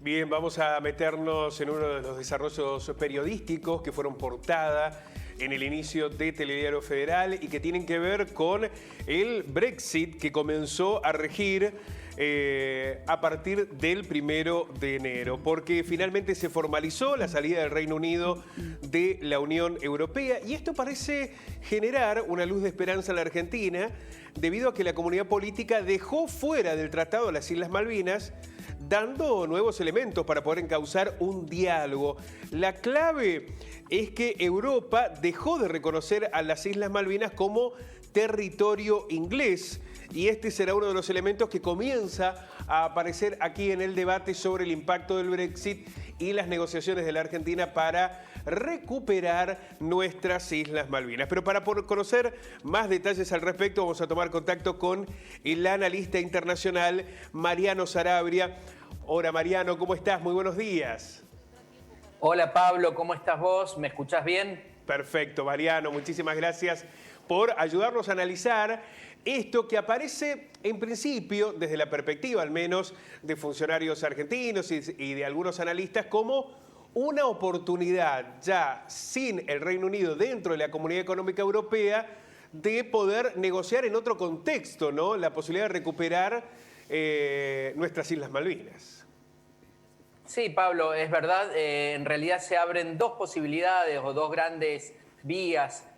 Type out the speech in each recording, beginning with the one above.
Bien, vamos a meternos en uno de los desarrollos periodísticos que fueron portada en el inicio de Telediario Federal y que tienen que ver con el Brexit que comenzó a regir a partir del 1 de enero, porque finalmente se formalizó la salida del Reino Unido de la Unión Europea y esto parece generar una luz de esperanza en la Argentina debido a que la comunidad política dejó fuera del tratado las Islas Malvinas, dando nuevos elementos para poder encauzar un diálogo. La clave es que Europa dejó de reconocer a las Islas Malvinas como territorio inglés y este será uno de los elementos que comienza a aparecer aquí en el debate sobre el impacto del Brexit y las negociaciones de la Argentina para recuperar nuestras Islas Malvinas. Pero para conocer más detalles al respecto vamos a tomar contacto con el analista internacional Mariano Sarabria. Hola Mariano, ¿cómo estás? Muy buenos días. Hola Pablo, ¿cómo estás vos? ¿Me escuchás bien? Perfecto, Mariano, muchísimas gracias por ayudarnos a analizar esto que aparece en principio, desde la perspectiva al menos de funcionarios argentinos y de algunos analistas, como una oportunidad ya sin el Reino Unido dentro de la Comunidad Económica Europea de poder negociar en otro contexto, ¿no? La posibilidad de recuperar nuestras Islas Malvinas. Sí, Pablo, es verdad. En realidad se abren dos posibilidades o dos grandes vías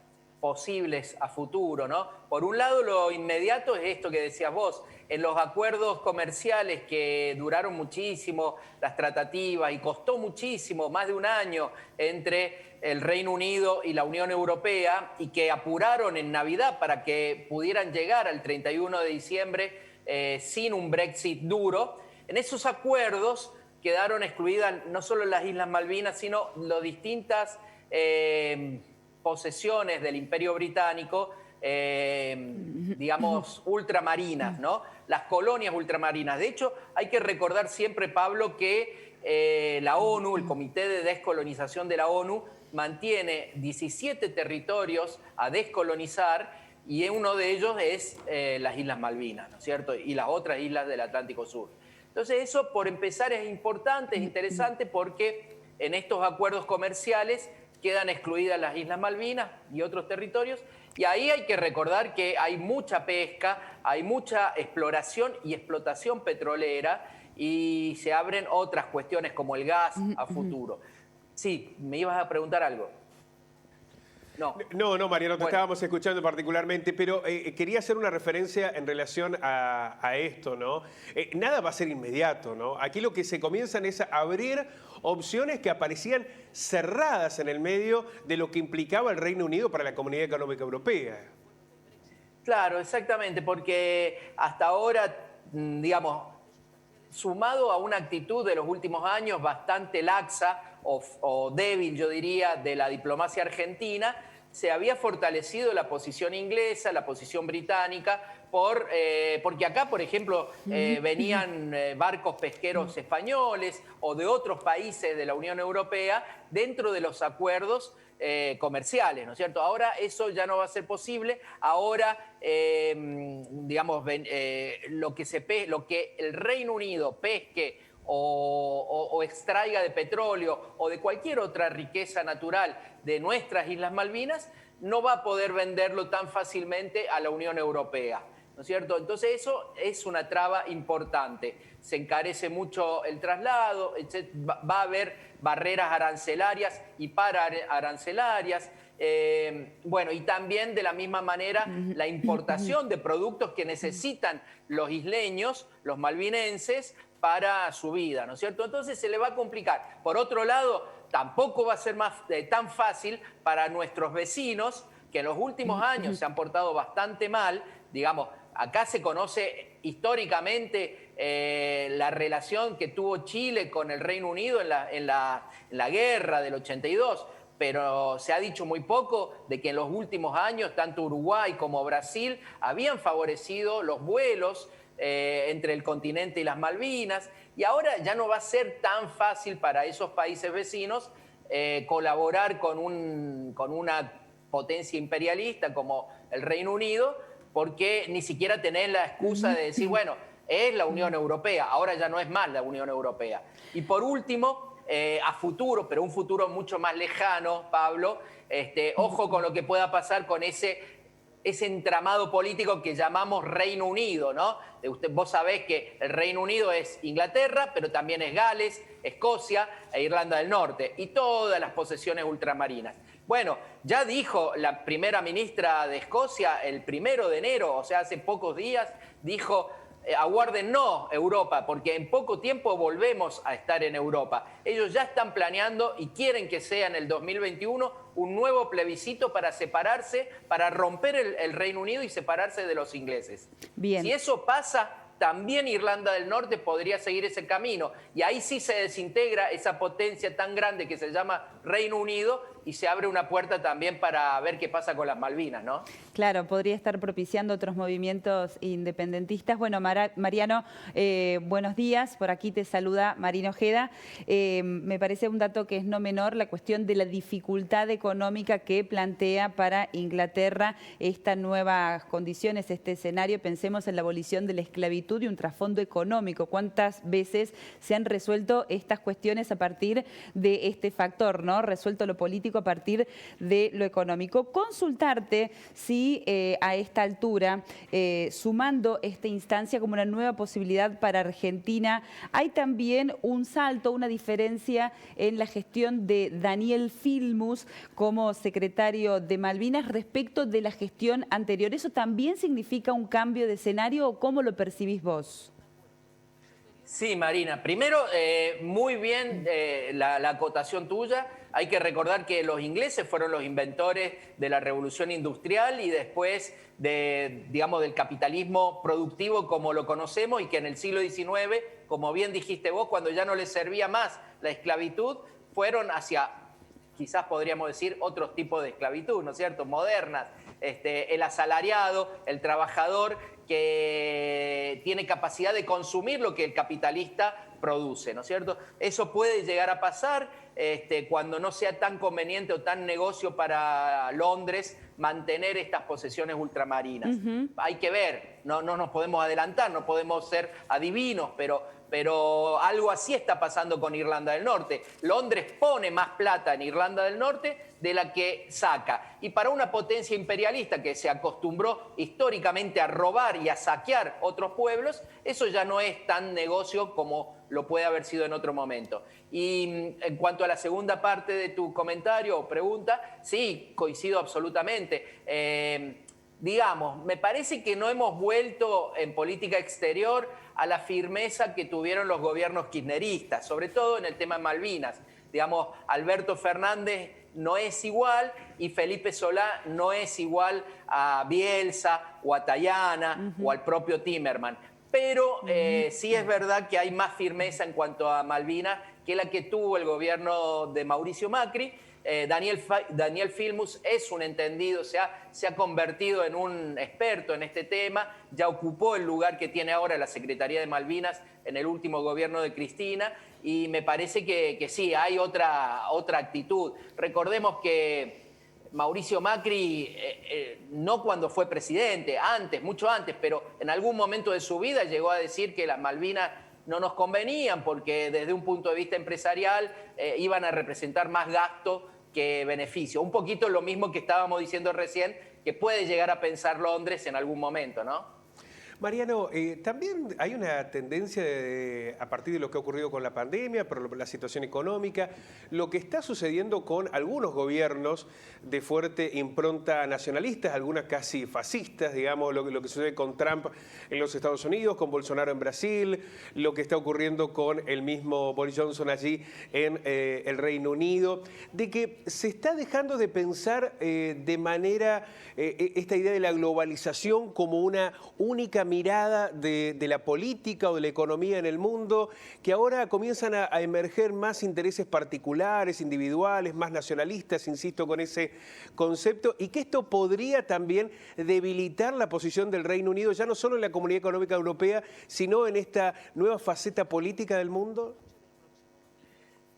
posibles a futuro, ¿no? Por un lado, lo inmediato es esto que decías vos, en los acuerdos comerciales que duraron muchísimo, las tratativas, y costó muchísimo, más de un año, entre el Reino Unido y la Unión Europea, y que apuraron en Navidad para que pudieran llegar al 31 de diciembre sin un Brexit duro. En esos acuerdos quedaron excluidas no solo las Islas Malvinas, sino las distintas posesiones del Imperio Británico, digamos, ultramarinas, ¿no? Las colonias ultramarinas. De hecho, hay que recordar siempre, Pablo, que la ONU, el Comité de Descolonización de la ONU, mantiene 17 territorios a descolonizar y uno de ellos es las Islas Malvinas, ¿no es cierto? Y las otras islas del Atlántico Sur. Entonces eso, por empezar, es importante, es interesante porque en estos acuerdos comerciales quedan excluidas las Islas Malvinas y otros territorios, y ahí hay que recordar que hay mucha pesca, hay mucha exploración y explotación petrolera, y se abren otras cuestiones como el gas a futuro. Sí, me ibas a preguntar algo. No, Mariano, te estábamos escuchando particularmente, pero quería hacer una referencia en relación a esto, ¿no? Nada va a ser inmediato, ¿no? Aquí lo que se comienzan es a abrir opciones que aparecían cerradas en el medio de lo que implicaba el Reino Unido para la Comunidad Económica Europea. Claro, exactamente, porque hasta ahora, digamos, sumado a una actitud de los últimos años bastante laxa o débil, yo diría, de la diplomacia argentina, se había fortalecido la posición inglesa, la posición británica, porque acá, por ejemplo, venían barcos pesqueros españoles o de otros países de la Unión Europea dentro de los acuerdos comerciales, ¿no es cierto? Ahora eso ya no va a ser posible. Ahora, digamos, lo que el Reino Unido pesque o extraiga de petróleo o de cualquier otra riqueza natural de nuestras Islas Malvinas, no va a poder venderlo tan fácilmente a la Unión Europea, ¿no es cierto? Entonces eso es una traba importante. Se encarece mucho el traslado, va a haber barreras arancelarias y pararancelarias. Bueno, y también de la misma manera la importación de productos que necesitan los isleños, los malvinenses, para su vida, ¿no es cierto? Entonces se le va a complicar. Por otro lado, tampoco va a ser tan fácil para nuestros vecinos, que en los últimos años se han portado bastante mal. Digamos, acá se conoce históricamente la relación que tuvo Chile con el Reino Unido en la guerra del 82, pero se ha dicho muy poco de que en los últimos años tanto Uruguay como Brasil habían favorecido los vuelos entre el continente y las Malvinas, y ahora ya no va a ser tan fácil para esos países vecinos colaborar con una potencia imperialista como el Reino Unido, porque ni siquiera tenés la excusa de decir, bueno, es la Unión Europea, ahora ya no es más la Unión Europea. Y por último, a futuro, pero un futuro mucho más lejano, Pablo, ojo con lo que pueda pasar con ese entramado político que llamamos Reino Unido, ¿no? Vos sabés que el Reino Unido es Inglaterra, pero también es Gales, Escocia e Irlanda del Norte, y todas las posesiones ultramarinas. Bueno, ya dijo la primera ministra de Escocia el 1 de enero, o sea, hace pocos días, dijo: aguárdennos, Europa, porque en poco tiempo volvemos a estar en Europa. Ellos ya están planeando y quieren que sea en el 2021 un nuevo plebiscito para separarse, para romper el Reino Unido y separarse de los ingleses. Bien. Si eso pasa, también Irlanda del Norte podría seguir ese camino. Y ahí sí se desintegra esa potencia tan grande que se llama Reino Unido y se abre una puerta también para ver qué pasa con las Malvinas, ¿no? Claro, podría estar propiciando otros movimientos independentistas. Bueno, Mariano, buenos días. Por aquí te saluda Marino Ojeda. Me parece un dato que es no menor la cuestión de la dificultad económica que plantea para Inglaterra estas nuevas condiciones, este escenario. Pensemos en la abolición de la esclavitud y un trasfondo económico. ¿Cuántas veces se han resuelto estas cuestiones a partir de este factor, ¿no? Resuelto lo político a partir de lo económico. Consultarte si a esta altura, sumando esta instancia como una nueva posibilidad para Argentina, hay también un salto, una diferencia en la gestión de Daniel Filmus como secretario de Malvinas respecto de la gestión anterior. ¿Eso también significa un cambio de escenario o cómo lo percibís vos? Sí, Marina. Primero, muy bien la acotación tuya. Hay que recordar que los ingleses fueron los inventores de la revolución industrial y después del capitalismo productivo como lo conocemos, y que en el siglo XIX, como bien dijiste vos, cuando ya no les servía más la esclavitud, fueron hacia, quizás podríamos decir, otros tipos de esclavitud, ¿no es cierto?, modernas. El asalariado, el trabajador que tiene capacidad de consumir lo que el capitalista produce, ¿no es cierto? Eso puede llegar a pasar cuando no sea tan conveniente o tan negocio para Londres mantener estas posesiones ultramarinas. Hay que ver, no nos podemos adelantar, no podemos ser adivinos, pero algo así está pasando con Irlanda del Norte. Londres pone más plata en Irlanda del Norte de la que saca. Y para una potencia imperialista que se acostumbró históricamente a robar y a saquear otros pueblos, eso ya no es tan negocio como lo puede haber sido en otro momento. Y en cuanto a la segunda parte de tu comentario o pregunta, sí, coincido absolutamente. Digamos, me parece que no hemos vuelto en política exterior a la firmeza que tuvieron los gobiernos kirchneristas, sobre todo en el tema de Malvinas. Digamos, Alberto Fernández no es igual y Felipe Solá no es igual a Bielsa o a Tayana o al propio Timerman. Pero sí es verdad que hay más firmeza en cuanto a Malvinas que la que tuvo el gobierno de Mauricio Macri. Daniel Filmus es un entendido, se ha convertido en un experto en este tema, ya ocupó el lugar que tiene ahora la Secretaría de Malvinas en el último gobierno de Cristina, y me parece que sí, hay otra actitud. Recordemos que Mauricio Macri, no cuando fue presidente, antes, mucho antes, pero en algún momento de su vida llegó a decir que las Malvinas no nos convenían porque desde un punto de vista empresarial iban a representar más gasto que beneficio. Un poquito lo mismo que estábamos diciendo recién, que puede llegar a pensar Londres en algún momento, ¿no? Mariano, también hay una tendencia a partir de lo que ha ocurrido con la pandemia, por la situación económica, lo que está sucediendo con algunos gobiernos de fuerte impronta nacionalistas, algunas casi fascistas, digamos, lo que sucede con Trump en los Estados Unidos, con Bolsonaro en Brasil, lo que está ocurriendo con el mismo Boris Johnson allí en el Reino Unido, de que se está dejando de pensar de manera esta idea de la globalización como una única mirada de la política o de la economía en el mundo, que ahora comienzan a emerger más intereses particulares, individuales, más nacionalistas, insisto con ese concepto, y que esto podría también debilitar la posición del Reino Unido, ya no solo en la Comunidad Económica Europea, sino en esta nueva faceta política del mundo.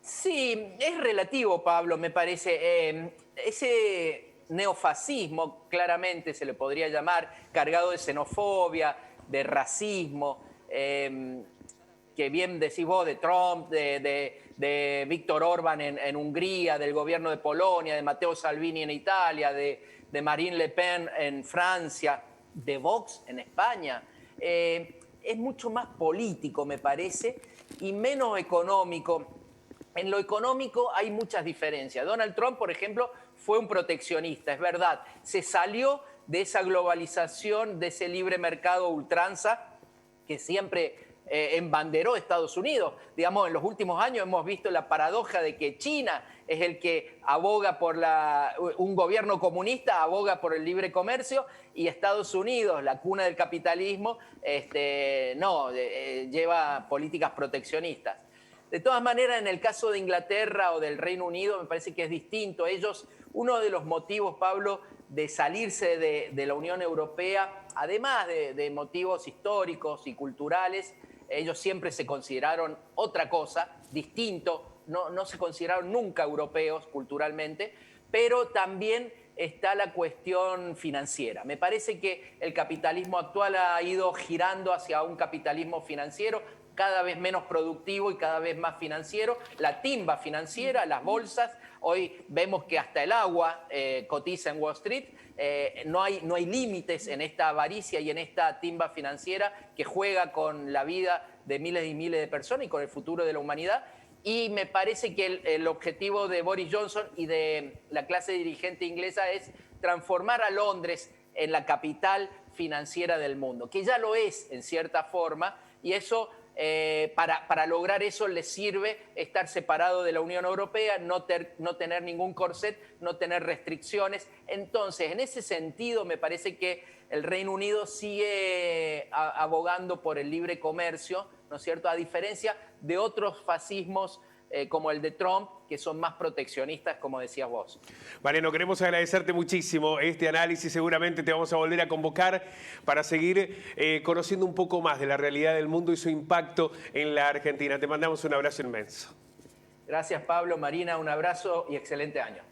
Sí, es relativo, Pablo, me parece. Ese neofascismo, claramente se le podría llamar, cargado de xenofobia, de racismo, que bien decís vos, de Trump, de Víctor Orbán en Hungría, del gobierno de Polonia, de Matteo Salvini en Italia, de Marine Le Pen en Francia, de Vox en España. Es mucho más político, me parece, y menos económico. En lo económico hay muchas diferencias. Donald Trump, por ejemplo, fue un proteccionista, es verdad. Se salió de esa globalización, de ese libre mercado ultranza que siempre embanderó Estados Unidos. Digamos, en los últimos años hemos visto la paradoja de que China es el que aboga por un gobierno comunista, aboga por el libre comercio, y Estados Unidos, la cuna del capitalismo, lleva políticas proteccionistas. De todas maneras, en el caso de Inglaterra o del Reino Unido, me parece que es distinto. Ellos, uno de los motivos, Pablo, de salirse de la Unión Europea, además de motivos históricos y culturales, ellos siempre se consideraron otra cosa, distinto, no se consideraron nunca europeos culturalmente, pero también está la cuestión financiera. Me parece que el capitalismo actual ha ido girando hacia un capitalismo financiero cada vez menos productivo y cada vez más financiero. La timba financiera, las bolsas, hoy vemos que hasta el agua cotiza en Wall Street. No hay límites en esta avaricia y en esta timba financiera que juega con la vida de miles y miles de personas y con el futuro de la humanidad. Y me parece que el objetivo de Boris Johnson y de la clase dirigente inglesa es transformar a Londres en la capital financiera del mundo, que ya lo es en cierta forma, y eso, para lograr eso, les sirve estar separado de la Unión Europea, no tener ningún corset, no tener restricciones. Entonces, en ese sentido, me parece que el Reino Unido sigue abogando por el libre comercio, ¿no es cierto?, a diferencia de otros fascismos como el de Trump, que son más proteccionistas, como decías vos. Mariano, queremos agradecerte muchísimo este análisis. Seguramente te vamos a volver a convocar para seguir conociendo un poco más de la realidad del mundo y su impacto en la Argentina. Te mandamos un abrazo inmenso. Gracias, Pablo, Marina, un abrazo y excelente año.